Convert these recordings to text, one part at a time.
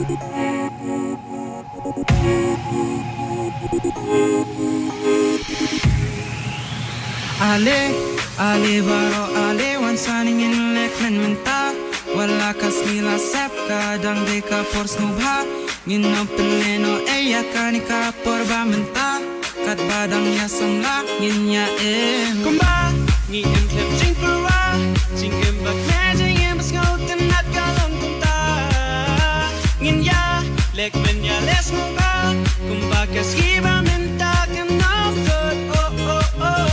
Ale, ale baro ale wansaning inlek men menta wala kas nila sep kadang de ka por snubha ngino peleno eya kanika por ba menta kat badang ya samla nginya kumba ngi em klep jing pura jing em bak me jing em scout and not galong kunta ngin ya lek men ya les muba kumba kas giba menta kan no good oh oh oh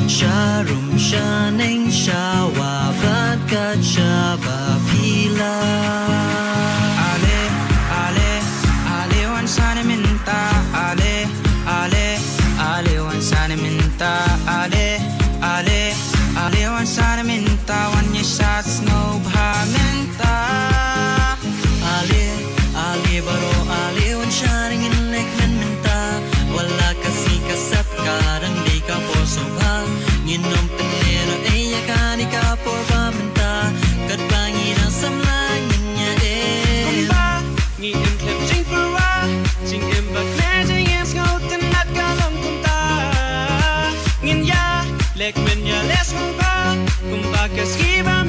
Sharum shaning shawa badkat shaba pila Ale, ale, ale wan sana minta Ale, ale, ale wan sana minta Ale, ale, ale wan sana minta Wan ya shots no bha minta Ale, ale baro ale wan shaning in lek men minta Wala kasi kasap kadang di ka por sobha Nginom pelero eya kanika por bamenta kat bangina samlang niya kumba ngi em klep jing pura jing em bak me jing em scout and not galong kunta ngin ya lek men ya les kumba kumba kas giba